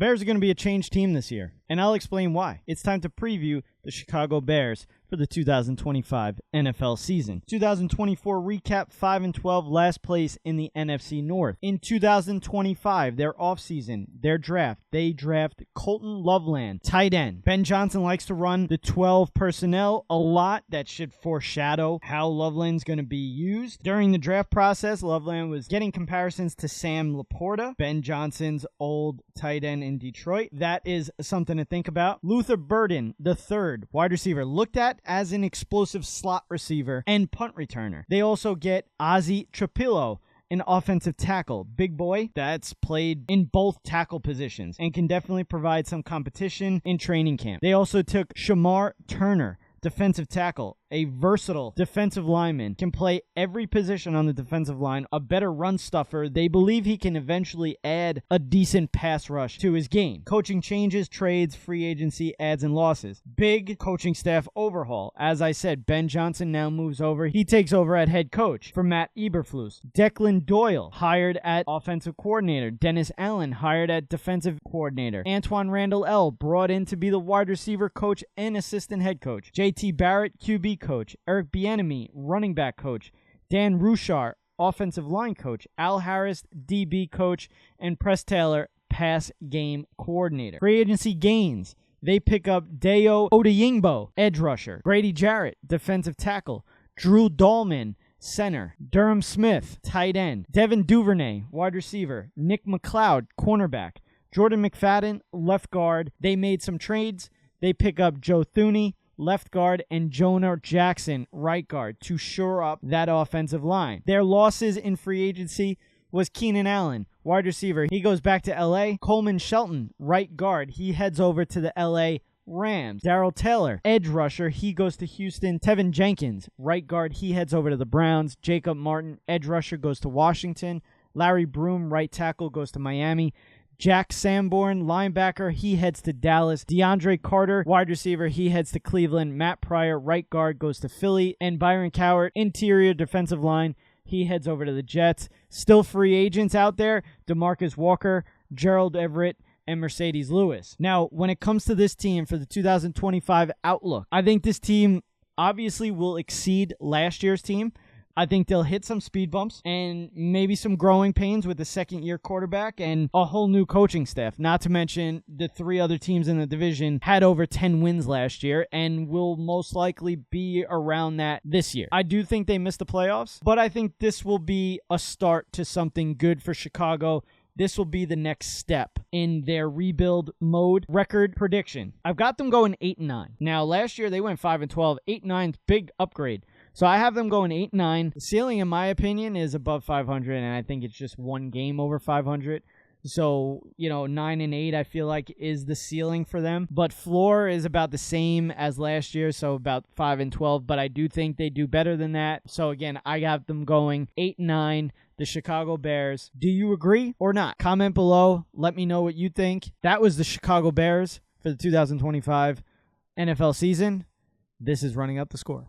Bears are going to be a changed team this year, and I'll explain why. It's time to preview the Chicago Bears for the 2025 NFL season. 2024 recap, 5-12, last place in the NFC North. In 2025, their offseason, their draft, they draft Colton Loveland, tight end. Ben Johnson likes to run the 12 personnel a lot. That should foreshadow how Loveland's going to be used. During the draft process, Loveland was getting comparisons to Sam Laporta, Ben Johnson's old tight end in Detroit. That is something to think about. Luther Burden, the third wide receiver, looked at as an explosive slot receiver and punt returner. They also get Ozzie Trapillo, an offensive tackle. Big boy that's played in both tackle positions and can definitely provide some competition in training camp. They also took Shamar Turner, defensive tackle, a versatile defensive lineman, can play every position on the defensive line, a better run stuffer. They believe he can eventually add a decent pass rush to his game. Coaching changes, trades, free agency, adds and losses. Big coaching staff overhaul. As I said, Ben Johnson now moves over. He takes over at head coach for Matt Eberflus. Declan Doyle hired at offensive coordinator. Dennis Allen hired at defensive coordinator. Antoine Randall L. brought in to be the wide receiver coach and assistant head coach. JT Barrett, QB coach. Eric Bieniemy, running back coach. Dan Ruchar, offensive line coach. Al Harris, DB coach. And Press Taylor, pass game coordinator. Free agency gains. They pick up Dayo Odeyingbo, edge rusher. Grady Jarrett, defensive tackle. Drew Dahlman, center. Durham Smith, tight end. Devin Duvernay, wide receiver. Nick McLeod, cornerback. Jordan McFadden, left guard. They made some trades. They pick up Joe Thuney, left guard, and Jonah Jackson, right guard, to shore up that offensive line. Their losses in free agency was Keenan Allen, wide receiver. He goes back to L.A. Coleman Shelton, right guard. He heads over to the L.A. Rams. Darrell Taylor, edge rusher. He goes to Houston. Tevin Jenkins, right guard. He heads over to the Browns. Jacob Martin, edge rusher, goes to Washington. Larry Broom, right tackle, goes to Miami. Jack Sanborn, linebacker, he heads to Dallas. DeAndre Carter, wide receiver, he heads to Cleveland. Matt Pryor, right guard, goes to Philly. And Byron Cowart, interior defensive line, he heads over to the Jets. Still free agents out there, DeMarcus Walker, Gerald Everett, and Mercedes Lewis. Now, when it comes to this team for the 2025 outlook, I think this team obviously will exceed last year's team. I think they'll hit some speed bumps and maybe some growing pains with the second-year quarterback and a whole new coaching staff. Not to mention the three other teams in the division had over 10 wins last year and will most likely be around that this year. I do think they missed the playoffs, but I think this will be a start to something good for Chicago. This will be the next step in their rebuild mode. Record prediction. I've got them going 8-9. Now, last year they went 5-12. 8-9's big upgrade. So I have them going 8-9. The ceiling, in my opinion, is above 500, and I think it's just one game over 500. So, 9-8, I feel like, is the ceiling for them. But floor is about the same as last year, so about 5-12. But I do think they do better than that. So, again, I have them going 8-9, the Chicago Bears. Do you agree or not? Comment below. Let me know what you think. That was the Chicago Bears for the 2025 NFL season. This is Running Up the Score.